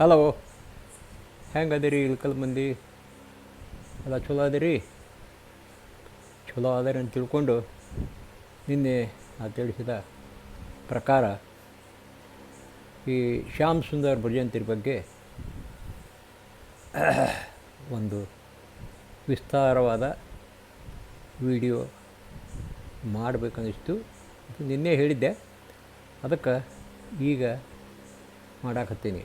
Hello, ಹೆಂಗೆ ಅದಿರಿ ಇಲ್ಕಲ್ ಮಂದಿ ಎಲ್ಲ ಚಲೋ ಅದಿರಿ? ಚಲೋ ಅದಾರಿ ಅಂತ ತಿಳ್ಕೊಂಡು ನಿನ್ನೆ ನಾನು ತಿಳಿಸಿದ ಪ್ರಕಾರ ಈ ಶ್ಯಾಮ್ ಸುಂದರ್ ಭಜಂತ್ರಿ ಬಗ್ಗೆ ಒಂದು ವಿಸ್ತಾರವಾದ ವಿಡಿಯೋ ಮಾಡಬೇಕನ್ನಿಸ್ತು. ನಿನ್ನೆ ಹೇಳಿದ್ದೆ, ಅದಕ್ಕೆ ಈಗ ಮಾಡಾಕತ್ತೀನಿ.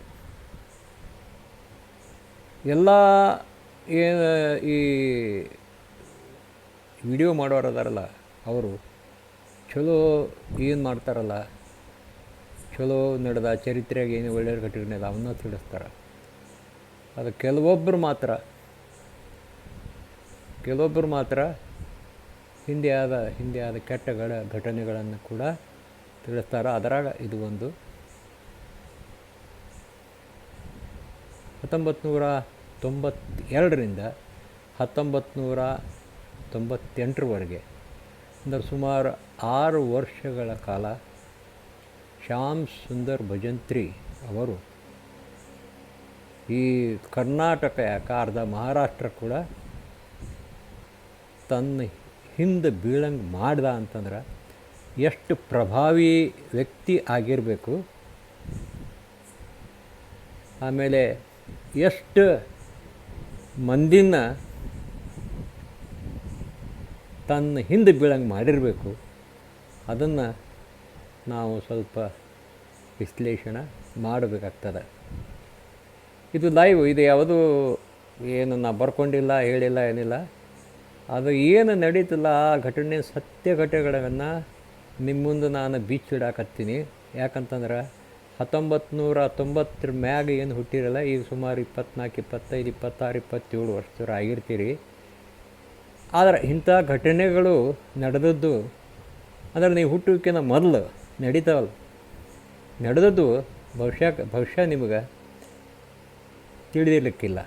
ಎಲ್ಲ ಏನು ಈ ವಿಡಿಯೋ ಮಾಡೋರು ಅದಾರಲ್ಲ, ಅವರು ಚಲೋ ಏನು ಮಾಡ್ತಾರಲ್ಲ, ಚಲೋ ನಡೆದ ಚರಿತ್ರೆಗೆ ಏನು ಒಳ್ಳೆಯ ಘಟನೆ ಅದ ಅವನ್ನ ತಿಳಿಸ್ತಾರೆ. ಅದು ಕೆಲವೊಬ್ಬರು ಮಾತ್ರ ಹಿಂದೆ ಆದ ಕೆಟ್ಟ ಘಟನೆಗಳನ್ನು ಕೂಡ ತಿಳಿಸ್ತಾರೆ. ಅದರಾಗ ಇದು ಒಂದು 1992ರಿಂದ 1998ರವರೆಗೆ ಅಂದರೆ ಸುಮಾರು 6 ವರ್ಷಗಳ ಕಾಲ ಶ್ಯಾಮ್ ಸುಂದರ್ ಭಜಂತ್ರಿ ಅವರು ಈ ಕರ್ನಾಟಕ ಅರ್ಧ ಮಹಾರಾಷ್ಟ್ರ ಕೂಡ ತನ್ನ ಹಿಂದೆ ಬೀಳಂಗೆ ಮಾಡ್ದ ಅಂತಂದ್ರೆ ಎಷ್ಟು ಪ್ರಭಾವಿ ವ್ಯಕ್ತಿ ಆಗಿರಬೇಕು, ಆಮೇಲೆ ಎಷ್ಟು ಮಂದಿನ ತನ್ನ ಹಿಂದೆ ಬೀಳಂಗೆ ಮಾಡಿರಬೇಕು, ಅದನ್ನು ನಾವು ಸ್ವಲ್ಪ ವಿಶ್ಲೇಷಣೆ ಮಾಡಬೇಕಾಗ್ತದೆ. ಇದು ಲೈವ್, ಇದು ಯಾವುದೂ ಏನು ನಾನು ಬರ್ಕೊಂಡಿಲ್ಲ, ಹೇಳಿಲ್ಲ, ಏನಿಲ್ಲ. ಅದು ಏನು ನಡೀತಿಲ್ಲ ಆ ಘಟನೆ, ಸತ್ಯ ಘಟನೆಗಳನ್ನು ನಿಮ್ಮ ಮುಂದೆ ನಾನು ಬಿಚ್ಚಿಡಾಕತ್ತೀನಿ. ಯಾಕಂತಂದ್ರೆ 1990 ಮ್ಯಾಗ ಏನು ಹುಟ್ಟಿರಲ್ಲ, ಈಗ ಸುಮಾರು 24, 25, 26, 27 ವರ್ಷದವ್ರು ಆಗಿರ್ತೀರಿ. ಆದರೆ ಇಂಥ ಘಟನೆಗಳು ನಡೆದದ್ದು ಅಂದರೆ ನೀವು ಹುಟ್ಟೋಕ್ಕಿಂತ ಮೊದಲು ನಡೆದದ್ದು ಭವಿಷ್ಯ ನಿಮಗೆ ತಿಳಿದಿರ್ಲಿಕ್ಕಿಲ್ಲ.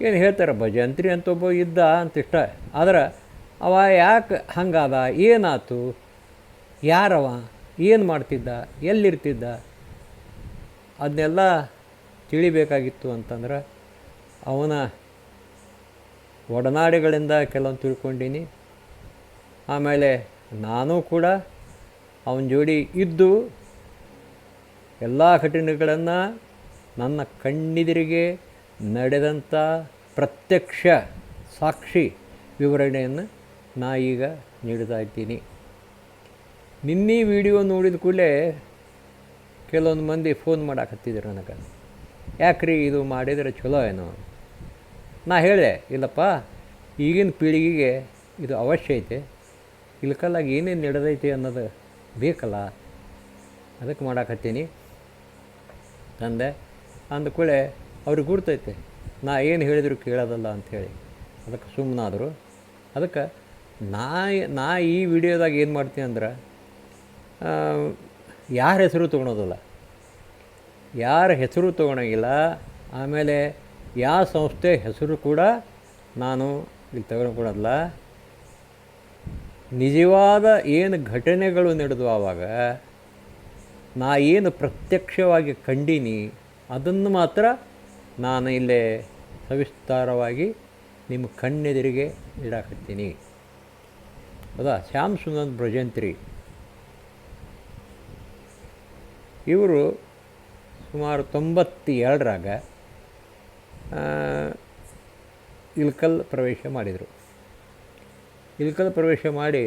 ಏನು ಹೇಳ್ತಾರೆ, ಭಜಂತ್ರಿ ಅಂತ ಒಬ್ಬ ಇದ್ದ ಅಂತಿಷ್ಟ. ಆದ್ರೆ ಅವ ಯಾಕೆ ಹಂಗಾದ, ಏನಾಯ್ತು, ಯಾರವ, ಏನು ಮಾಡ್ತಿದ್ದ, ಎಲ್ಲಿರ್ತಿದ್ದ, ಅದನ್ನೆಲ್ಲ ತಿಳಿಬೇಕಾಗಿತ್ತು. ಅಂತಂದ್ರೆ ಅವನ ಒಡನಾಡಿಗಳಿಂದ ಕೆಲವೊಂದು ತಿಳ್ಕೊಂಡೀನಿ. ಆಮೇಲೆ ನಾನು ಕೂಡ ಅವನ ಜೋಡಿ ಇದ್ದು ಎಲ್ಲ ಘಟನೆಗಳನ್ನು ನನ್ನ ಕಣ್ಣೆದುರಿಗೆ ನಡೆದಂಥ ಪ್ರತ್ಯಕ್ಷ ಸಾಕ್ಷಿ ವಿವರಣೆಯನ್ನು ನಾ ಈಗ ನೀಡ್ತಾ ಇದ್ದೀನಿ. ನಿನ್ನೆ ವಿಡಿಯೋ ನೋಡಿದ ಕೂಡಲೇ ಕೆಲವೊಂದು ಮಂದಿ ಫೋನ್ ಮಾಡಾಕತ್ತಿದ್ರು ನನಗೆ, ಯಾಕ್ರಿ ಇದು ಮಾಡಿದರೆ ಚಲೋ ಏನೋ. ನಾ ಹೇಳಿದೆ, ಇಲ್ಲಪ್ಪ, ಈಗಿನ ಪೀಳಿಗೆಗೆ ಇದು ಅವಶ್ಯ ಐತೆ, ಇಲ್ಕಲ್ಲಾಗಿ ಏನೇನು ನಡೆದೈತಿ ಅನ್ನೋದು ಬೇಕಲ್ಲ, ಅದಕ್ಕೆ ಮಾಡಾಕತ್ತೀನಿ ಅಂದೆ. ಅಂದಕೂಳೆ ಅವ್ರಿಗೆ ಗುರ್ತೈತೆ ನಾ ಏನು ಹೇಳಿದ್ರು ಕೇಳೋದಲ್ಲ ಅಂಥೇಳಿ, ಅದಕ್ಕೆ ಸುಮ್ಮನಾದರು. ಅದಕ್ಕೆ ನಾ ಈ ವಿಡಿಯೋದಾಗ ಏನು ಮಾಡ್ತೀನಿ ಅಂದ್ರೆ, ಯಾರ ಹೆಸರು ತೊಗೊಳೋದಿಲ್ಲ, ಆಮೇಲೆ ಯಾವ ಸಂಸ್ಥೆ ಹೆಸರು ಕೂಡ ನಾನು ಇಲ್ಲಿ ತಗೊಳಕೊಡೋದಿಲ್ಲ. ನಿಜವಾದ ಏನು ಘಟನೆಗಳು ನಡೆದು ಆವಾಗ ನಾ ಏನು ಪ್ರತ್ಯಕ್ಷವಾಗಿ ಕಂಡೀನಿ ಅದನ್ನು ಮಾತ್ರ ನಾನು ಇಲ್ಲೇ ಸವಿಸ್ತಾರವಾಗಿ ನಿಮ್ಮ ಕಣ್ಣೆದುರಿಗೆ ಇಡಾಕತ್ತೀನಿ. ಹೌದಾ? ಶ್ಯಾಮ್ ಸುಂದರ್ ಭಜಂತ್ರಿ ಇವರು ಸುಮಾರು 92ರಾಗ ಇಲ್ಕಲ್ ಪ್ರವೇಶ ಮಾಡಿದರು. ಇಲ್ಕಲ್ ಪ್ರವೇಶ ಮಾಡಿ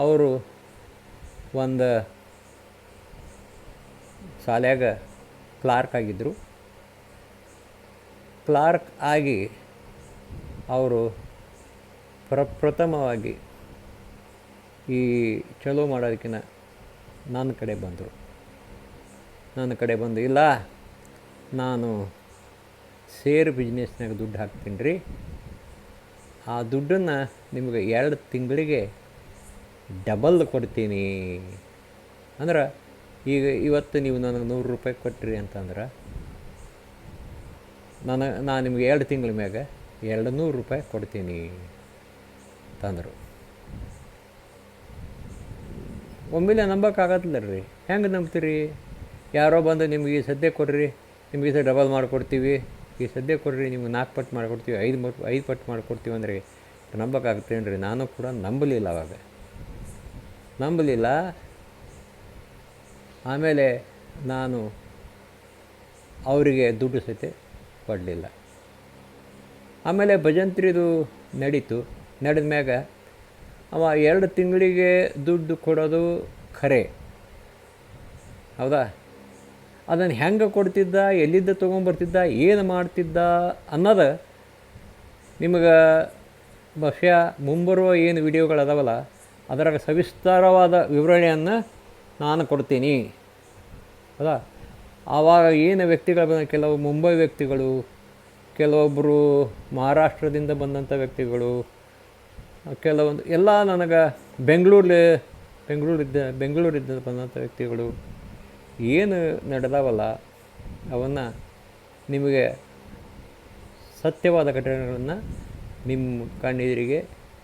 ಅವರು ಒಂದು ಶಾಲ್ಯಾಗ ಕ್ಲಾರ್ಕ್ ಆಗಿದ್ದರು. ಕ್ಲಾರ್ಕ್ ಆಗಿ ಅವರು ಪ್ರಪ್ರಥಮವಾಗಿ ಈ ಚಲೋ ಮಾಡೋದಕ್ಕಿಂತ ನನ್ನ ಕಡೆ ಬಂದು ಇಲ್ಲ, ನಾನು ಶೇರ್ ಬಿಸ್ನೆಸ್ನಾಗ ದುಡ್ಡು ಹಾಕ್ತೀನಿ ರೀ, ಆ ದುಡ್ಡನ್ನು ನಿಮಗೆ 2 ತಿಂಗಳಿಗೆ ಡಬಲ್ ಕೊಡ್ತೀನಿ. ಅಂದ್ರೆ ಈಗ ಇವತ್ತು ನೀವು ನನಗೆ 100 ರೂಪಾಯಿ ಕೊಟ್ಟಿರಿ ಅಂತಂದ್ರೆ ನಾನು ನಿಮಗೆ 2 ತಿಂಗಳ ಮ್ಯಾಗ 200 ರೂಪಾಯಿ ಕೊಡ್ತೀನಿ ಅಂತಂದರು. ಒಮ್ಮೆಲೆ ನಂಬೋಕ್ಕಾಗತ್ತಲ್ಲ ರೀ, ಹೆಂಗೆ ನಂಬ್ತೀರಿ? ಯಾರೋ ಬಂದು ನಿಮಗೆ ಈ ಸದ್ಯ ಕೊಡ್ರಿ, ನಿಮಗೆ ಸಹ ಡಬಲ್ ಮಾಡಿಕೊಡ್ತೀವಿ, ಈ ಸದ್ಯ ಕೊಡ್ರಿ ನಿಮ್ಗೆ 4 ಪಟ್ಟು ಮಾಡಿಕೊಡ್ತೀವಿ, 5 ಪಟ್ಟು ಮಾಡಿಕೊಡ್ತೀವಿ ಅಂದರೆ ನಂಬೋಕ್ಕಾಗುತ್ತೇನು ರೀ? ನಾನು ಕೂಡ ನಂಬಲಿಲ್ಲ ಅವಾಗ, ನಂಬಲಿಲ್ಲ. ಆಮೇಲೆ ನಾನು ಅವರಿಗೆ ದುಡ್ಡು ಸಹಿತ ಕೊಡಲಿಲ್ಲ. ಆಮೇಲೆ ಭಜಂತ್ರಿದು ನಡೀತು. ನಡೆದ ಮ್ಯಾಗ ಅವ 2 ತಿಂಗಳಿಗೆ ದುಡ್ಡು ಕೊಡೋದು ಖರೆ, ಹೌದಾ? ಅದನ್ನು ಹೆಂಗೆ ಕೊಡ್ತಿದ್ದ, ಎಲ್ಲಿದ್ದ ತೊಗೊಂಬರ್ತಿದ್ದ, ಏನು ಮಾಡ್ತಿದ್ದ ಅನ್ನೋದು ನಿಮಗೆ ಬಹುಶಃ ಮುಂಬರುವ ಏನು ವಿಡಿಯೋಗಳದಾವಲ್ಲ ಅದರಾಗ ಸವಿಸ್ತಾರವಾದ ವಿವರಣೆಯನ್ನು ನಾನು ಕೊಡ್ತೀನಿ, ಹೌದಾ? ಆವಾಗ ಏನು ವ್ಯಕ್ತಿಗಳು ಬಂದ, ಕೆಲವು ಮುಂಬೈ ವ್ಯಕ್ತಿಗಳು, ಕೆಲವೊಬ್ಬರು ಮಹಾರಾಷ್ಟ್ರದಿಂದ ಬಂದಂಥ ವ್ಯಕ್ತಿಗಳು, ಕೆಲವೊಂದು ಎಲ್ಲ ನನಗೆ ಬೆಂಗಳೂರಿದ್ದ ಬಂದಂಥ ವ್ಯಕ್ತಿಗಳು ಏನು ನಡೆದಾವಲ್ಲ ಅವನ್ನು ನಿಮಗೆ ಸತ್ಯವಾದ ಘಟನೆಗಳನ್ನು ನಿಮ್ಮ ಕಣ್ಣೆದುರಿಗೆ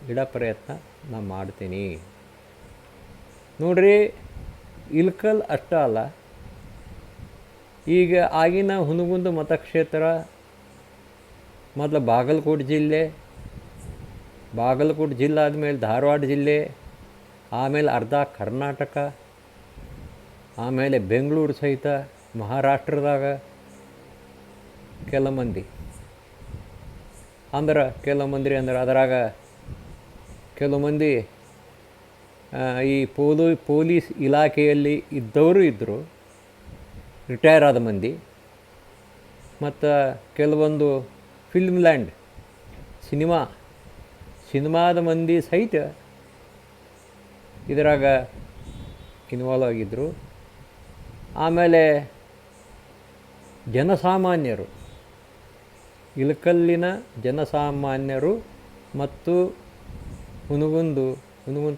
ಇಡೋ ಪ್ರಯತ್ನ ನಾನು ಮಾಡ್ತೀನಿ. ನೋಡ್ರಿ, ಇಳಕಲ್ ಅಷ್ಟೇ ಅಲ್ಲ, ಈಗ ಆಗಿನ ಹುನಗುಂದ ಮತಕ್ಷೇತ್ರ ಮೊದಲು ಬಾಗಲಕೋಟೆ ಜಿಲ್ಲೆ ಆದಮೇಲೆ ಧಾರವಾಡ ಜಿಲ್ಲೆ, ಆಮೇಲೆ ಅರ್ಧ ಕರ್ನಾಟಕ, ಆಮೇಲೆ ಬೆಂಗಳೂರು ಸಹಿತ, ಮಹಾರಾಷ್ಟ್ರದಾಗ ಕೆಲವು ಮಂದಿ ಅದರಾಗ ಕೆಲವು ಮಂದಿ ಈ ಪೊಲೀಸ್ ಇಲಾಖೆಯಲ್ಲಿ ಇದ್ದವರು ಇದ್ದರು, ರಿಟೈರ್ ಆದ ಮಂದಿ, ಮತ್ತು ಕೆಲವೊಂದು ಫಿಲ್ಮ್ಲ್ಯಾಂಡ್ ಸಿನಿಮಾದ ಮಂದಿ ಸಹಿತ ಇದರಾಗ ಇನ್ವಾಲ್ವ್ ಆಗಿದ್ದರು. ಆಮೇಲೆ ಜನಸಾಮಾನ್ಯರು, ಇಳಕಲ್ಲಿನ ಜನಸಾಮಾನ್ಯರು ಮತ್ತು ಹುನಗುಂದ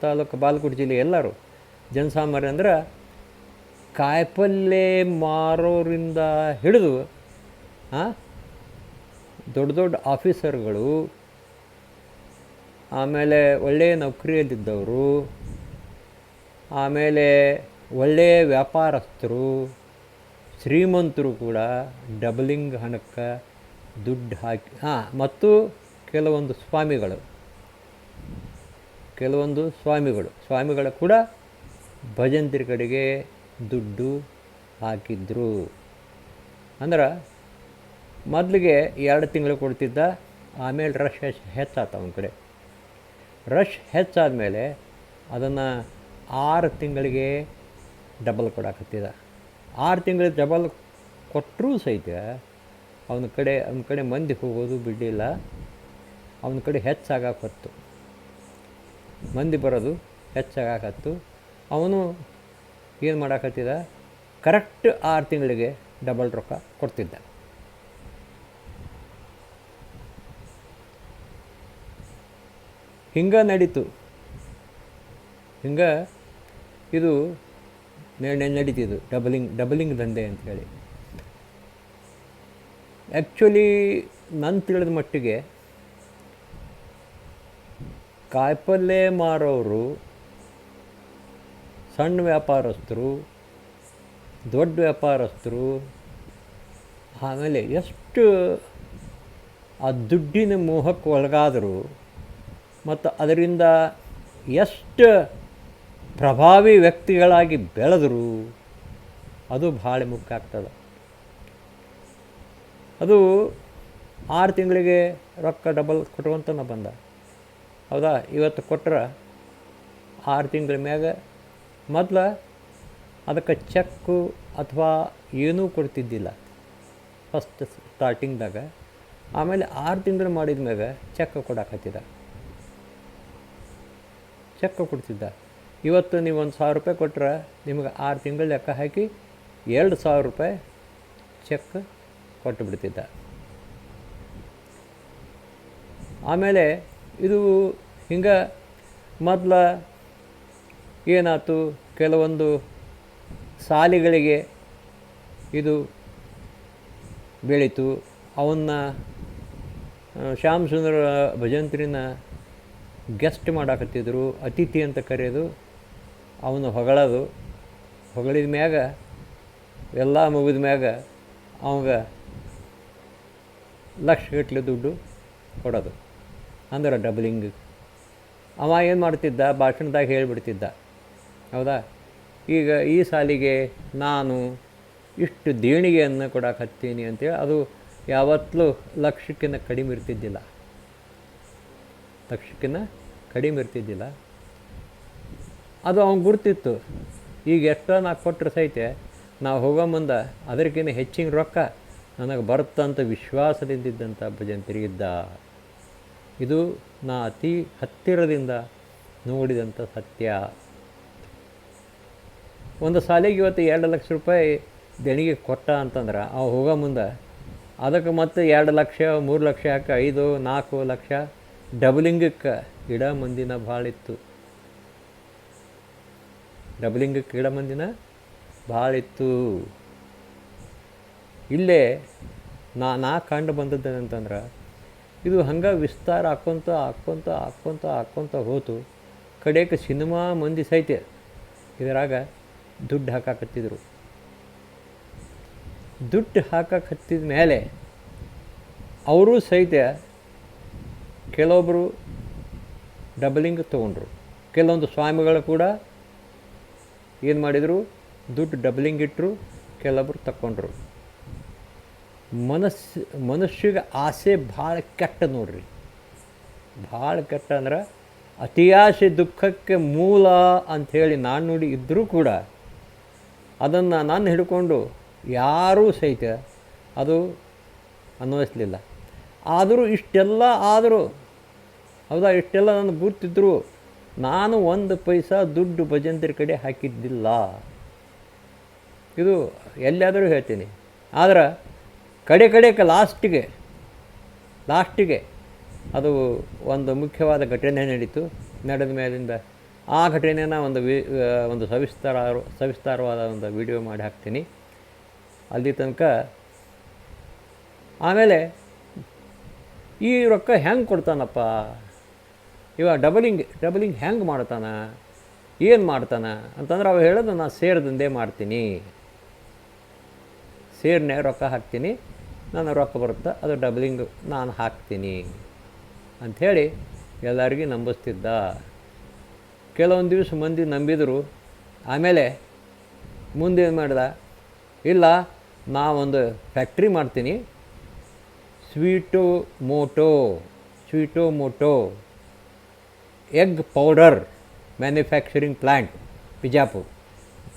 ತಾಲೂಕು ಬಾಗಲಕೋಟೆ ಜಿಲ್ಲೆ ಎಲ್ಲರೂ ಜನಸಾಮಾನ್ಯರು ಅಂದ್ರೆ ಕಾಯಿಪಲ್ಯ ಮಾರೋರಿಂದ ಹಿಡಿದು ದೊಡ್ಡ ಆಫೀಸರ್ಗಳು, ಆಮೇಲೆ ಒಳ್ಳೆಯ ನೌಕರಿಯಲ್ಲಿದ್ದವರು, ಆಮೇಲೆ ಒಳ್ಳೆಯ ವ್ಯಾಪಾರಸ್ಥರು, ಶ್ರೀಮಂತರು ಕೂಡ ಡಬಲಿಂಗ್ ಹಣಕ್ಕೆ ದುಡ್ಡು ಹಾಕಿ, ಮತ್ತು ಕೆಲವೊಂದು ಸ್ವಾಮಿಗಳು ಕೂಡ ಭಜಂತ್ರಿ ಕಡೆಗೆ ದುಡ್ಡು ಹಾಕಿದ್ರು. ಅಂದ್ರೆ ಮೊದಲಿಗೆ 2 ತಿಂಗಳು ಕೊಡ್ತಿದ್ದ, ಆಮೇಲೆ ರಶ್ ಹೆಚ್ಚಾತ ಅವನ ಕಡೆ. ರಶ್ ಹೆಚ್ಚಾದಮೇಲೆ ಅದನ್ನು 6 ತಿಂಗಳಿಗೆ ಡಬಲ್ ಕೊಡಾಕತ್ತಿದ. 6 ತಿಂಗಳಿಗೆ ಡಬಲ್ ಕೊಟ್ಟರೂ ಸಹಿತ ಅವನ ಕಡೆ ಮಂದಿ ಹೋಗೋದು ಬಿಡಲಿಲ್ಲ. ಅವನ ಕಡೆ ಹೆಚ್ಚಾಗತ್ತು, ಮಂದಿ ಬರೋದು ಹೆಚ್ಚಾಗತ್ತು. ಅವನು ಏನು ಮಾಡಾಕತ್ತಿದ, ಕರೆಕ್ಟ್ 6 ತಿಂಗಳಿಗೆ ಡಬಲ್ ರೊಕ್ಕ ಕೊಡ್ತಿದ್ದ. ಹಿಂಗೆ ನಡೀತು. ಇದು ನಡೀತಿದ್ದು ಡಬಲಿಂಗ್ ದಂಧೆ ಅಂಥೇಳಿ. ಆ್ಯಕ್ಚುಲಿ ನನ್ನ ತಿಳಿದ ಮಟ್ಟಿಗೆ ಕಾಯಿಪಲ್ಯ ಮಾರೋರು, ಸಣ್ಣ ವ್ಯಾಪಾರಸ್ಥರು, ದೊಡ್ಡ ವ್ಯಾಪಾರಸ್ಥರು, ಆಮೇಲೆ ಎಷ್ಟು ಆ ದುಡ್ಡಿನ ಮೋಹಕ್ಕೆ ಒಳಗಾದರು ಮತ್ತು ಅದರಿಂದ ಎಷ್ಟು ಪ್ರಭಾವಿ ವ್ಯಕ್ತಿಗಳಾಗಿ ಬೆಳೆದರು, ಅದು ಭಾಳ ಮುಖ್ಯ ಆಗ್ತದೆ. ಅದು 6 ತಿಂಗಳಿಗೆ ರೊಕ್ಕ ಡಬಲ್ ಕೊಟ್ಟುವಂತನ ಬಂದ, ಹೌದಾ? ಇವತ್ತು ಕೊಟ್ಟರೆ 6 ತಿಂಗಳ ಮ್ಯಾಗ ಮೊದಲು ಅದಕ್ಕೆ ಚೆಕ್ಕು ಅಥವಾ ಏನೂ ಕೊಡ್ತಿದ್ದಿಲ್ಲ ಫಸ್ಟ್ ಸ್ಟಾರ್ಟಿಂಗ್ದಾಗ. ಆಮೇಲೆ 6 ತಿಂಗಳು ಮಾಡಿದ ಮ್ಯಾಗ ಚೆಕ್ ಕೊಡ್ತಿದ್ದ. ಇವತ್ತು ನೀವು $1,000 ಕೊಟ್ಟರೆ ನಿಮಗೆ 6 ತಿಂಗಳು ಲೆಕ್ಕ ಹಾಕಿ $2,000 ಚೆಕ್ ಕೊಟ್ಟು ಬಿಡ್ತಿದ್ದ. ಆಮೇಲೆ ಇದು ಹಿಂಗೆ ಮೊದಲು ಏನಾಯ್ತು, ಕೆಲವೊಂದು ಸಾಲಿಗಳಿಗೆ ಇದು ಬೆಳೀತು. ಅವನ್ನ ಶ್ಯಾಮ್ ಸುಂದರ ಭಜಂತ್ರಿನ ಗೆಸ್ಟ್ ಮಾಡಾಕತ್ತಿದ್ರು, ಅತಿಥಿ ಅಂತ ಕರೆಯೋದು, ಅವನು ಹೊಗಳಿದ ಮ್ಯಾಗ ಎಲ್ಲ ಮುಗಿದ ಮ್ಯಾಗ ಅವಾಗ ಲಕ್ಷಗಟ್ಟಲೆ ದುಡ್ಡು ಕೊಡೋದು ಅಂದ್ರೆ ಡಬ್ಲಿಂಗ್. ಅವ ಏನು ಮಾಡ್ತಿದ್ದ, ಭಾಷಣದಾಗ ಹೇಳಿಬಿಡ್ತಿದ್ದ, ಹೌದಾ, ಈಗ ಈ ಸಾಲಿಗೆ ನಾನು ಇಷ್ಟು ದೇಣಿಗೆಯನ್ನು ಕೊಡಕತ್ತೀನಿ ಅಂತೇಳಿ. ಅದು ಯಾವತ್ತೂ ಲಕ್ಷಕ್ಕಿಂತ ಕಡಿಮೆ ಇರ್ತಿದ್ದಿಲ್ಲ, ಲಕ್ಷಕ್ಕಿಂತ ಕಡಿಮೆ ಇರ್ತಿದ್ದಿಲ್ಲ. ಅದು ಅವ್ನು ಗುರ್ತಿತ್ತು. ಈಗ ಎಷ್ಟೋ ನಾ ಕೊಟ್ಟರೆ ಸಹಿತ ನಾವು ಹೋಗೋ ಮುಂದೆ ಅದಕ್ಕಿಂತ ಹೆಚ್ಚಿನ ರೊಕ್ಕ ನನಗೆ ಬರುತ್ತಂತ ವಿಶ್ವಾಸದಿಂದಿದ್ದಂಥ ಭಜಂತ್ರಿಗಿದ್ದ. ಇದು ನಾ ಅತಿ ಹತ್ತಿರದಿಂದ ನೋಡಿದಂಥ ಸತ್ಯ. ಒಂದು ಸಾಲಿಗೆ ಇವತ್ತು 2 ಲಕ್ಷ ರೂಪಾಯಿ ದೇಣಿಗೆ ಕೊಟ್ಟ ಅಂತಂದ್ರೆ ಅವು ಹೋಗೋ ಮುಂದೆ ಅದಕ್ಕೆ ಮತ್ತೆ 2 ಲಕ್ಷ 3 ಲಕ್ಷ ಯಾಕೆ 5 4 ಲಕ್ಷ ಡಬ್ಲಿಂಗಕ್ಕೆ ಇಡ ಮಂದಿನ ಭಾಳ ಇತ್ತು. ಡಬ್ಲಿಂಗಕ್ಕೆ ಇಡ ಮಂದಿನ ಭಾಳ ಇತ್ತು. ಇಲ್ಲೇ ನಾ ಕಂಡು ಬಂದದ್ದೇನಂತಂದ್ರೆ ಇದು ಹಂಗೆ ವಿಸ್ತಾರ ಹಾಕ್ಕೊತ ಹೋತು. ಕಡೆಗೆ ಸಿನಿಮಾ ಮಂದಿ ಸಹಿತ ಇದರಾಗ ದುಡ್ಡು ಹಾಕಾಕತ್ತಿದ್ರು. ದುಡ್ಡು ಹಾಕಕತ್ತಿದ ಮೇಲೆ ಅವರು ಸಹಿತ ಕೆಲವೊಬ್ಬರು ಡಬಲಿಂಗ್ ತೊಗೊಂಡ್ರು. ಕೆಲವೊಂದು ಸ್ವಾಮಿಗಳು ಕೂಡ ಏನು ಮಾಡಿದರು, ದುಡ್ಡು ಡಬಲಿಂಗ್ ಇಟ್ಟರು, ಕೆಲವೊಬ್ಬರು ತಗೊಂಡ್ರು. ಮನುಷ್ಯಗೆ ಆಸೆ ಭಾಳ ಕೆಟ್ಟ ನೋಡ್ರಿ, ಭಾಳ ಕೆಟ್ಟ ಅಂದ್ರೆ ಅತಿಯಾಸೆ ದುಃಖಕ್ಕೆ ಮೂಲ ಅಂಥೇಳಿ ನಾಣ್ಣುಡಿ ಇದ್ದರೂ ಕೂಡ ಅದನ್ನು ನಾನು ಹಿಡ್ಕೊಂಡು ಯಾರೂ ಸಹಿತ ಅದು ಅನ್ವಯಿಸಲಿಲ್ಲ. ಆದರೂ ಇಷ್ಟೆಲ್ಲ ಆದರೂ ಹೌದಾ, ಇಷ್ಟೆಲ್ಲ ನನಗೆ ಗುರ್ತಿದ್ರು ನಾನು 1 ಪೈಸಾ ದುಡ್ಡು ಭಜಂತ್ರಿ ಕಡೆ ಹಾಕಿದ್ದಿಲ್ಲ. ಇದು ಎಲ್ಲಾದರೂ ಹೇಳ್ತೀನಿ. ಆದ್ರೆ ಕಡೆಗೆ ಲಾಸ್ಟಿಗೆ ಅದು ಒಂದು ಮುಖ್ಯವಾದ ಘಟನೆ ನಡೀತು. ನಡೆದ ಮೇಲಿಂದ ಆ ಘಟನೆನ ಒಂದು ಸವಿಸ್ತಾರವಾದ ಒಂದು ವಿಡಿಯೋ ಮಾಡಿ ಹಾಕ್ತೀನಿ. ಅಲ್ಲಿ ತನಕ ಆಮೇಲೆ ಈ ರೊಕ್ಕ ಹೆಂಗೆ ಕೊಡ್ತಾನಪ್ಪ ಇವ, ಡಬಲಿಂಗ್ ಹೆಂಗೆ ಮಾಡ್ತಾನೆ, ಏನು ಮಾಡ್ತಾನೆ ಅಂತಂದ್ರೆ ಅವು ಹೇಳೋದು, ನಾನು ಸೇರ್ದಂದೇ ಮಾಡ್ತೀನಿ, ಸೇರ್ನೇ ರೊಕ್ಕ ಹಾಕ್ತೀನಿ, ನಾನು ರೊಕ್ಕ ಬರುತ್ತೆ ಅದು ಡಬಲಿಂಗ್ ನಾನು ಹಾಕ್ತೀನಿ ಅಂಥೇಳಿ ಎಲ್ಲರಿಗೂ ನಂಬಿಸ್ತಿದ್ದ. ಕೆಲವೊಂದು ದಿವಸ ಮಂದಿ ನಂಬಿದರು. ಆಮೇಲೆ ಮುಂದೇನು ಮಾಡ್ದ, ಇಲ್ಲ ನಾವೊಂದು ಫ್ಯಾಕ್ಟ್ರಿ ಮಾಡ್ತೀನಿ, ಸ್ವೀಟೋ ಮೋಟೋ egg powder manufacturing plant, Bijapur.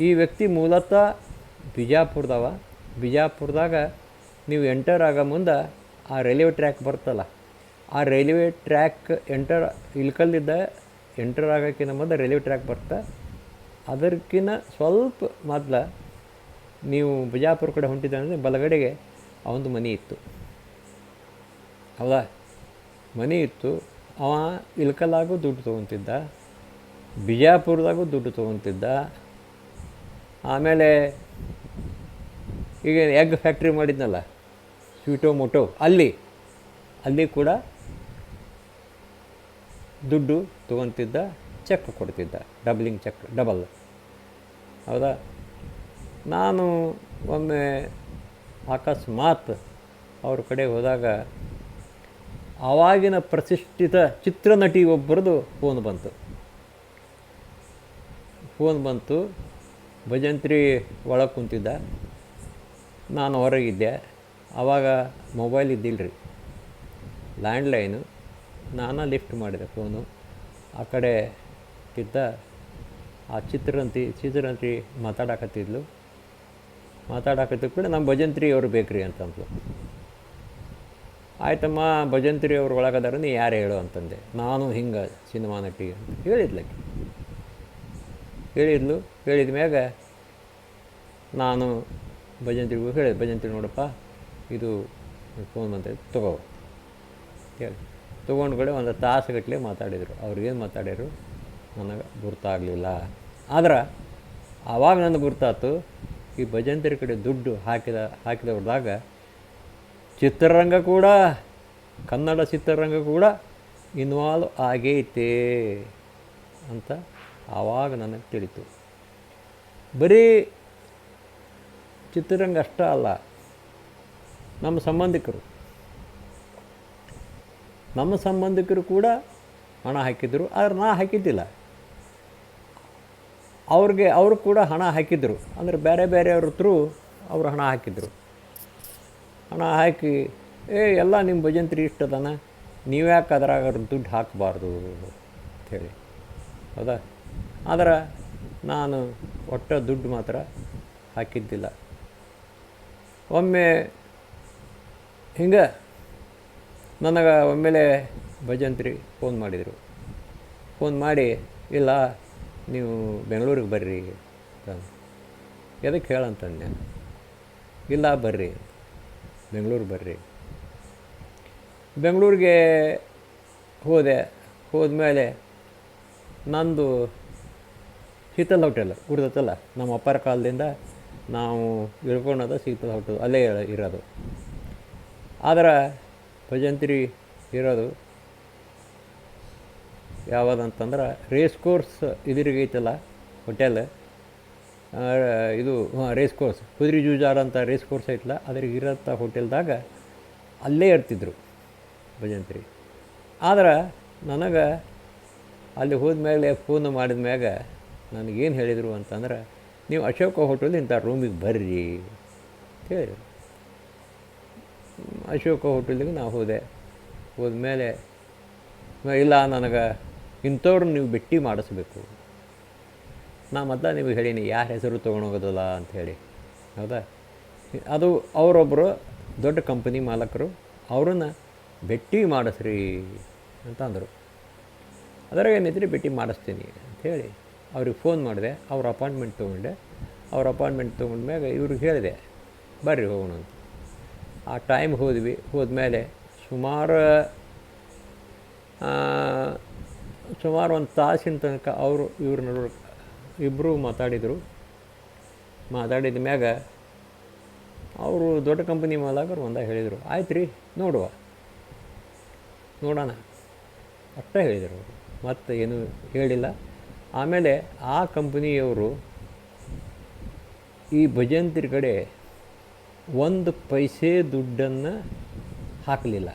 ಈ ವ್ಯಕ್ತಿ ಮೂಲತಃ ಬಿಜಾಪುರದಾಗ ನೀವು ಎಂಟರ್ ಆಗೋ ಮುಂದೆ ಆ ರೈಲ್ವೆ ಟ್ರ್ಯಾಕ್ ಬರ್ತಲ್ಲ, ಆ ರೈಲ್ವೆ ಟ್ರ್ಯಾಕ್ ಇಲ್ಕಲ್ಲಿದ್ದ ಎಂಟರ್ ಆಗೋಕ್ಕಿಂತ ಮೊದಲು ರೈಲ್ವೆ ಟ್ರ್ಯಾಕ್ ಬರ್ತಾ ಅದಕ್ಕಿಂತ ಸ್ವಲ್ಪ ಮೊದಲು ನೀವು ಬಿಜಾಪುರ ಕಡೆ ಹೊಂಟಿದ್ದ ಅಂದರೆ ಬಲಗಡೆಗೆ ಅವನದು ಮನೆ ಇತ್ತು. ಹೌದಾ, ಮನೆ ಇತ್ತು. ಅವ ಇಲ್ಕಲ್ಲಾಗೂ ದುಡ್ಡು ತೊಗೊತಿದ್ದ, ಬಿಜಾಪುರದಾಗೂ ದುಡ್ಡು ತೊಗೊತಿದ್ದ. ಆಮೇಲೆ ಈಗ ಎಗ್ ಫ್ಯಾಕ್ಟ್ರಿ ಮಾಡಿದ್ನಲ್ಲ ಸ್ವೀಟೋ ಮೋಟೋ, ಅಲ್ಲಿ ಕೂಡ ದುಡ್ಡು ತೊಗೊತಿದ್ದ, ಚೆಕ್ ಕೊಡ್ತಿದ್ದ, ಡಬಲಿಂಗ್ ಚೆಕ್, ಡಬಲ್. ಹೌದಾ, ನಾನು ಒಮ್ಮೆ ಅಕಸ್ಮಾತ್ ಅವ್ರ ಕಡೆ ಹೋದಾಗ ಆವಾಗಿನ ಪ್ರತಿಷ್ಠಿತ ಚಿತ್ರನಟಿ ಒಬ್ಬರದು ಫೋನ್ ಬಂತು. ಭಜಂತ್ರಿ ಒಳಗೆ ಕುಂತಿದ್ದ, ನಾನು ಹೊರಗಿದ್ದೆ. ಆವಾಗ ಮೊಬೈಲ್ ಇದ್ದಿಲ್ಲರಿ, ಲ್ಯಾಂಡ್ಲೈನು. ನಾನು ಲಿಫ್ಟ್ ಮಾಡಿದೆ ಫೋನು. ಆ ಕಡೆ ಇದ್ದ ಆ ಚಿತ್ರನಟಿ ಮಾತಾಡಕತ್ತಿದ್ಲು ಕೂಡ ನಮ್ಮ ಭಜಂತ್ರಿ ಅವರು ಬೇಕ್ರಿ ಅಂತಂದ್ಲು. ಆಯ್ತಮ್ಮ, ಭಜಂತ್ರಿ ಅವ್ರು ಒಳಗದಾರ, ನೀ ಯಾರು ಹೇಳು ಅಂತಂದೆ. ನಾನು ಹಿಂಗೆ ಸಿನಿಮಾ ನಟಿ ಅಂತ ಹೇಳಿದ ಮ್ಯಾಗ ನಾನು ಭಜಂತ್ರಿಗೂ ಹೇಳಿದೆ, ಭಜಂತ್ರಿ ನೋಡಪ್ಪ ಇದು ಫೋನ್ ಬಂತ, ತಗೋ ಹೇಳಿ. ತೊಗೊಂಡು ಕಡೆ ಒಂದು ತಾಸುಗಟ್ಟಲೆ ಮಾತಾಡಿದರು. ಅವ್ರಿಗೇನು ಮಾತಾಡ್ಯಾರು ನನಗೆ ಗುರ್ತಾಗಲಿಲ್ಲ. ಆದ್ರೆ ಆವಾಗ ನನಗೆ ಗುರ್ತಾಯ್ತು, ಈ ಭಜಂತ್ರಿ ಕಡೆ ದುಡ್ಡು ಹಾಕಿದವ್ರದಾಗ ಚಿತ್ರರಂಗ ಕೂಡ, ಕನ್ನಡ ಚಿತ್ರರಂಗ ಕೂಡ ಇನ್ವಾಲ್ವ್ ಆಗೈತೆ ಅಂತ ಆವಾಗ ನನಗೆ ತಿಳಿತು. ಬರೀ ಚಿತ್ರರಂಗ ಅಷ್ಟೇ ಅಲ್ಲ, ನಮ್ಮ ಸಂಬಂಧಿಕರು ಕೂಡ ಹಣ ಹಾಕಿದ್ರು. ಆದರೆ ನಾ ಹಾಕಿದ್ದಿಲ್ಲ. ಅವರು ಕೂಡ ಹಣ ಹಾಕಿದ್ರು. ಅಂದರೆ ಬೇರೆ ಬೇರೆಯವ್ರ ಥ್ರೂ ಅವರು ಹಣ ಹಾಕಿದ್ರು. ಹಣ ಹಾಕಿ ಎಲ್ಲ ನಿಮ್ಮ ಭಜಂತ್ರಿ ಇಷ್ಟದನ, ನೀವ್ಯಾಕೆ ಅದ್ರಾಗ ದುಡ್ಡು ಹಾಕಬಾರ್ದು ಅಂಥೇಳಿ. ಹೌದಾ? ಆದರೆ ನಾನು ಒಟ್ಟು ದುಡ್ಡು ಮಾತ್ರ ಹಾಕಿದ್ದಿಲ್ಲ. ಒಮ್ಮೆ ಹಿಂಗೆ ನನಗೆ ಒಮ್ಮೆಲೆ ಭಜಂತ್ರಿ ಫೋನ್ ಮಾಡಿದರು. ಫೋನ್ ಮಾಡಿ, ಇಲ್ಲ ನೀವು ಬೆಂಗಳೂರಿಗೆ ಬರ್ರಿ ಅಂತ. ಎದಕ್ಕೆ ಹೇಳಂತಂದೆ. ಇಲ್ಲ ಬರ್ರಿ, ಬೆಂಗಳೂರಿಗೆ ಬರ್ರಿ. ಬೆಂಗಳೂರಿಗೆ ಹೋದ್ಮೇಲೆ ನಂದು ಶೀತಲ್ ಹೋಟೆಲ್ ಗುರ್ತೈತಲ್ಲ, ನಮ್ಮ ಅಪ್ಪರ ಕಾಲದಿಂದ ನಾವು ಇಳ್ಕೊಳೋದು ಶೀತಲ್ ಹೋಟೆಲ್, ಅಲ್ಲೇ ಇರೋದು. ಆದರೆ ಭಜಂತ್ರಿ ಇರೋದು ಯಾವುದಂತಂದ್ರೆ ರೇಸ್ ಕೋರ್ಸ್ ಎದುರಿಗೈತಲ್ಲ ಹೋಟೆಲ್, ಇದು ರೇಸ್ ಕೋರ್ಸ್, ಕುದುರೆ ಜೂಜಾರ ಅಂತ ರೇಸ್ ಕೋರ್ಸ್ ಐತಲ್ಲ, ಅದ್ರಿಗೆ ಇರೋಂಥ ಹೋಟೆಲ್ದಾಗ ಅಲ್ಲೇ ಇರ್ತಿದ್ರು ಭಜಂತ್ರಿ. ಆದ್ರೆ ನನಗೆ ಅಲ್ಲಿ ಹೋದ್ಮೇಲೆ ಫೋನ್ ಮಾಡಿದ ಮ್ಯಾಗ ನನಗೇನು ಹೇಳಿದರು ಅಂತಂದ್ರೆ, ನೀವು ಅಶೋಕ ಹೋಟೆಲ್ ಇಂಥ ರೂಮಿಗೆ ಬರ್ರಿ ಅಂತ ಹೇಳಿದರು. ಅಶೋಕ ಹೋಟೆಲಿಗೆ ನಾವು ಹೋದ್ಮೇಲೆ, ಇಲ್ಲ ನನಗೆ ಇಂಥವ್ರನ್ನ ನೀವು ಭೇಟಿ ಮಾಡಿಸ್ಬೇಕು. ನಾ ಮೊದಲ ನಿಮಗೆ ಹೇಳೀನಿ ಯಾರ ಹೆಸರು ತೊಗೊಂಡೋಗೋದಲ್ಲ ಅಂಥೇಳಿ. ಹೌದಾ? ಅದು ಅವರೊಬ್ಬರು ದೊಡ್ಡ ಕಂಪನಿ ಮಾಲಕರು, ಅವ್ರನ್ನ ಭೇಟಿ ಮಾಡಿಸ್ರಿ ಅಂತ ಅಂದರು. ಅದರಾಗ ಏನೈತ್ರಿ, ಭೇಟಿ ಮಾಡಿಸ್ತೀನಿ ಅಂಥೇಳಿ ಅವ್ರಿಗೆ ಫೋನ್ ಮಾಡಿದೆ. ಅವ್ರ ಅಪಾಯಿಂಟ್ಮೆಂಟ್ ತೊಗೊಂಡೆ. ಅವ್ರ ಅಪಾಯಿಂಟ್ಮೆಂಟ್ ತೊಗೊಂಡ್ಮ್ಯಾಗ ಇವ್ರಿಗೆ ಹೇಳಿದೆ, ಬರ್ರಿ ಹೋಗೋಣ ಅಂತ. ಆ ಟೈಮ್ ಹೋದ್ಮೇಲೆ ಸುಮಾರು ಒಂದು ತಾಸಿನ ತನಕ ಇವ್ರ ನಡುವೆ ಇಬ್ಬರು ಮಾತಾಡಿದ ಮ್ಯಾಗ ಅವರು ದೊಡ್ಡ ಕಂಪನಿ ಮಾಲಕರು ಹೇಳಿದರು, ಆಯ್ತು ರೀ ನೋಡೋಣ ಅಷ್ಟೇ ಹೇಳಿದರು ಅವರು, ಮತ್ತು ಏನೂ ಹೇಳಿಲ್ಲ. ಆಮೇಲೆ ಆ ಕಂಪನಿಯವರು ಈ ಭಜಂತ್ರಿ ಕಡೆ ಒಂದು ಪೈಸೆ ದುಡ್ಡನ್ನು ಹಾಕಲಿಲ್ಲ.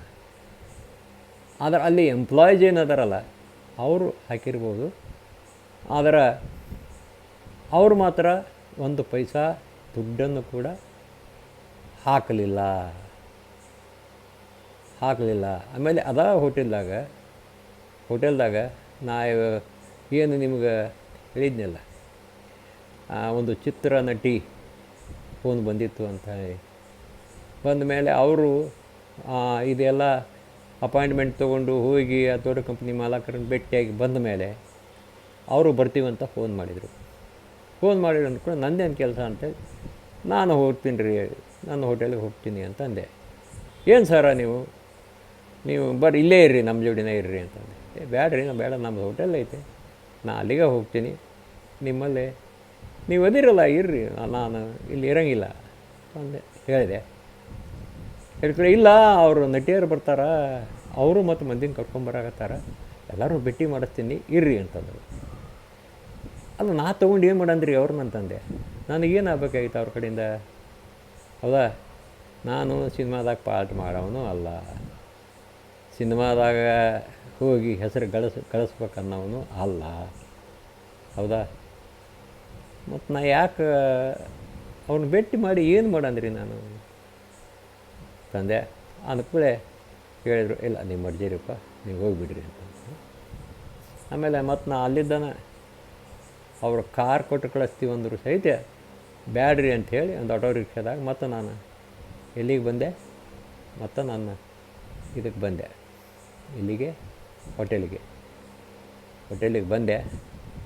ಆದರೆ ಅಲ್ಲಿ ಎಂಪ್ಲಾಯೀಸ್ ಏನದಾರಲ್ಲ ಅವರು ಹಾಕಿರ್ಬೋದು, ಆದರೆ ಅವರು ಮಾತ್ರ ಒಂದು ಪೈಸಾ ದುಡ್ಡನ್ನು ಕೂಡ ಹಾಕಲಿಲ್ಲ. ಆಮೇಲೆ ಅದ ಹೋಟೆಲ್ದಾಗ ನಾ ಏನು ನಿಮ್ಗೆ ಹೇಳಿದ್ನಲ್ಲ, ಒಂದು ಚಿತ್ರ ನಟಿ ಫೋನ್ ಬಂದಿತ್ತು ಅಂತ ಬಂದ ಮೇಲೆ ಅವರು ಇದೆಲ್ಲ ಅಪಾಯಿಂಟ್ಮೆಂಟ್ ತೊಗೊಂಡು ಹೋಗಿ ಆ ದೊಡ್ಡ ಕಂಪ್ನಿ ಮಾಲಕರನ್ನು ಭೇಟಿಯಾಗಿ ಬಂದ ಮೇಲೆ ಅವರು ಬರ್ತೀವಂತ ಫೋನ್ ಮಾಡಿದರು ಅಂದ್ಕೊಂಡು ನಂದೇನು ಕೆಲಸ ಅಂತೇಳಿ ನಾನು ಹೋಗ್ತೀನಿ ರೀ, ನನ್ನ ಹೋಟೆಲಿಗೆ ಹೋಗ್ತೀನಿ ಅಂತ ಅಂದೆ. ಏನು ಸರ ನೀವು ಬರ್ರಿ ಇಲ್ಲೇ ಇರ್ರಿ, ನಮ್ಮ ಜೋಡಿನೇ ಇರ್ರಿ ಅಂತಂದೆ. ಬೇಡ ನಮ್ಮ ಹೋಟೆಲ್ ಐತೆ, ನಾ ಅಲ್ಲಿಗೆ ಹೋಗ್ತೀನಿ, ನಿಮ್ಮಲ್ಲೇ ನೀವು ಅದಿರಲ್ಲ ಇರ್ರಿ, ನಾನು ಇಲ್ಲಿ ಇರೋಂಗಿಲ್ಲ ಅಂದೆ ಹೇಳಿದೆ. ಹೇಳ್ತಾರೆ, ಇಲ್ಲ ಅವರು ನಟಿಯರು ಬರ್ತಾರ, ಅವರು ಮತ್ತು ಮಂದಿನ ಕರ್ಕೊಂಬರಾಕತ್ತಾರ, ಎಲ್ಲರೂ ಭೇಟಿ ಮಾಡಿಸ್ತೀನಿ ಇರ್ರಿ ಅಂತಂದರು. ಅಲ್ಲ ನಾ ತೊಗೊಂಡು ಏನು ಮಾಡಂದ್ರಿ ಅವ್ರನ್ನಂತಂದೆ. ನನಗೇನು ಆಗ್ಬೇಕಾಗಿತ್ತು ಅವ್ರ ಕಡೆಯಿಂದ? ಹೌದಾ? ನಾನು ಸಿನಿಮಾದಾಗ ಪಾರ್ಟ್ ಮಾಡೋನು ಅಲ್ಲ, ಸಿನಿಮಾದಾಗ ಹೋಗಿ ಹೆಸರು ಗಳಿಸ್ಬೇಕನ್ನೋನು ಅಲ್ಲ. ಹೌದಾ? ಮತ್ತು ನಾ ಯಾಕೆ ಅವ್ನ ಭೇಟಿ ಮಾಡಿ ಏನು ಮಾಡಂದ್ರಿ ನಾನು ತಂದೆ ಅಂದ್ಕೂಳೆ ಹೇಳಿದರು, ಇಲ್ಲ ನೀವು ಮರ್ಜಿರಿಪ್ಪ, ನೀವು ಹೋಗಿಬಿಡ್ರಿ ಅಂತ. ಆಮೇಲೆ ಮತ್ತು ನಾ ಅಲ್ಲಿದ್ದಾನೆ ಅವರು ಕಾರ್ ಕೊಟ್ಟು ಕಳಿಸ್ತೀವಿ ಅಂದರು ಸಹಿತ ಬ್ಯಾಡ್ರಿ ಅಂಥೇಳಿ ಒಂದು ಆಟೋ ರಿಕ್ಷಾದಾಗ ಮತ್ತು ನಾನು ಎಲ್ಲಿಗೆ ಬಂದೆ, ಮತ್ತು ನಾನು ಇದಕ್ಕೆ ಬಂದೆ, ಇಲ್ಲಿಗೆ ಹೋಟೆಲಿಗೆ ಬಂದೆ.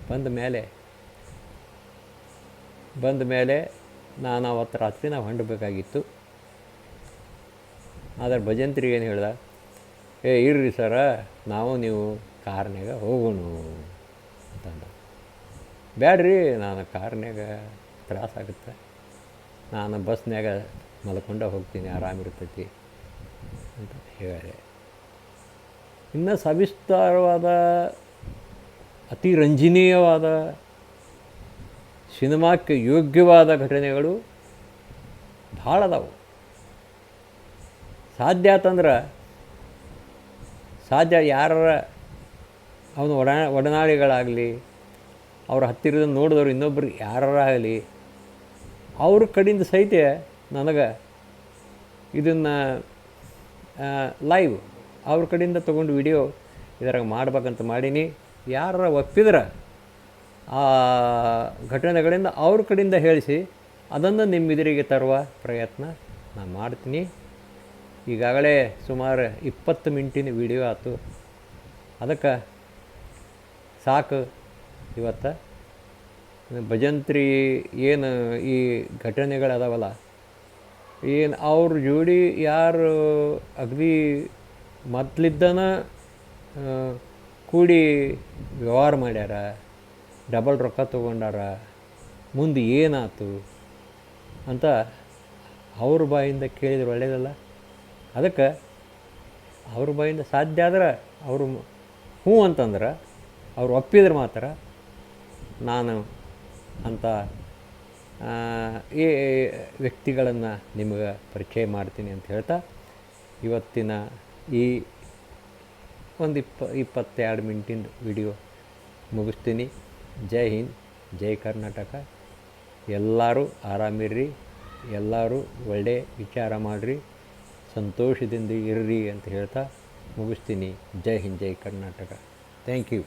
ಬಂದ ಮೇಲೆ ನಾನು ಅವತ್ತು ರಾತ್ರಿ ನಾವು ಹೊಂಡಬೇಕಾಗಿತ್ತು. ಆದರೆ ಭಜಂತ್ರಿ ಏನು ಹೇಳ್ದ, ಇರ್ರಿ ಸರ, ನೀವು ಕಾರ್ನಾಗ ಹೋಗೋಣ ಅಂತಂದ. ಬ್ಯಾಡ್ರಿ, ನಾನು ಕಾರ್ನಾಗ ತ್ರಾಸಾಗುತ್ತೆ, ನಾನು ಬಸ್ನಾಗ ಮಲ್ಕೊಂಡ ಹೋಗ್ತೀನಿ, ಆರಾಮಿರ್ತೈತಿ ಅಂತ ಹೇಳಿದೆ. ಇನ್ನು ಸವಿಸ್ತಾರವಾದ ಅತಿ ರಂಜನೀಯವಾದ ಸಿನಿಮಾಕ್ಕೆ ಯೋಗ್ಯವಾದ ಘಟನೆಗಳು ಭಾಳ ಅದಾವು. ಸಾಧ್ಯ ಆತಂದ್ರೆ ಸಾಧ್ಯ ಯಾರ ಅವನು ಒಡನಾಡಿಗಳಾಗಲಿ, ಅವ್ರ ಹತ್ತಿರದ ನೋಡಿದವ್ರು ಇನ್ನೊಬ್ರಿಗೆ ಯಾರಾಗಲಿ ಅವ್ರ ಕಡೆಯಿಂದ ಸಹಿತ ನನಗೆ ಇದನ್ನು ಲೈವ್ ಅವ್ರ ಕಡೆಯಿಂದ ತೊಗೊಂಡು ವಿಡಿಯೋ ಇದ್ರಾಗ ಮಾಡ್ಬೇಕಂತ ಮಾಡೀನಿ. ಯಾರ ಒಪ್ಪಿದ್ರೆ ಆ ಘಟನೆಗಳಿಂದ ಅವ್ರ ಕಡೆಯಿಂದ ಹೇಳಿಸಿ ಅದನ್ನು ನಿಮ್ಮ ಎದುರಿಗೆ ತರುವ ಪ್ರಯತ್ನ ನಾನು ಮಾಡ್ತೀನಿ. ಈಗಾಗಲೇ ಸುಮಾರು 20 ಮಿನಿಟಿನ ವಿಡಿಯೋ ಆಯ್ತು. ಅದಕ್ಕೆ ಸಾಕು. ಇವತ್ತು ಭಜಂತ್ರಿ ಏನು ಈ ಘಟನೆಗಳದಾವಲ್ಲ, ಏನು ಅವ್ರ ಜೋಡಿ ಯಾರು ಅಗದಿ ಮೊದಲಿದ್ದನ ಕೂಡಿ ವ್ಯವಹಾರ ಮಾಡ್ಯಾರ, ಡಬಲ್ ರೊಕ್ಕ ತೊಗೊಂಡಾರ, ಮುಂದೆ ಏನಾಯ್ತು ಅಂತ ಅವ್ರ ಬಾಯಿಂದ ಕೇಳಿದ್ರೆ ಒಳ್ಳೆಯದಲ್ಲ. ಅದಕ್ಕೆ ಅವ್ರ ಬಾಯಿಂದ ಸಾಧ್ಯ ಆದ್ರೆ ಅವರು ಹ್ಞೂ ಅಂತಂದ್ರೆ, ಅವ್ರು ಒಪ್ಪಿದ್ರೆ ಮಾತ್ರ ನಾನು ಅಂಥ ಈ ವ್ಯಕ್ತಿಗಳನ್ನು ನಿಮಗೆ ಪರಿಚಯ ಮಾಡ್ತೀನಿ ಅಂತ ಹೇಳ್ತಾ ಇವತ್ತಿನ ಈ ಒಂದು 22 ಮಿನಿಟಿನ ವಿಡಿಯೋ ಮುಗಿಸ್ತೀನಿ. ಜೈ ಹಿಂದ್, ಜೈ ಕರ್ನಾಟಕ. ಎಲ್ಲರೂ ಆರಾಮಿರ್ರಿ, ಎಲ್ಲರೂ ಒಳ್ಳೆಯ ವಿಚಾರ ಮಾಡಿರಿ, ಸಂತೋಷದಿಂದ ಇರ್ರಿ ಅಂತ ಹೇಳ್ತಾ ಮುಗಿಸ್ತೀನಿ. ಜೈ ಹಿಂದ್, ಜೈ ಕರ್ನಾಟಕ. Thank you.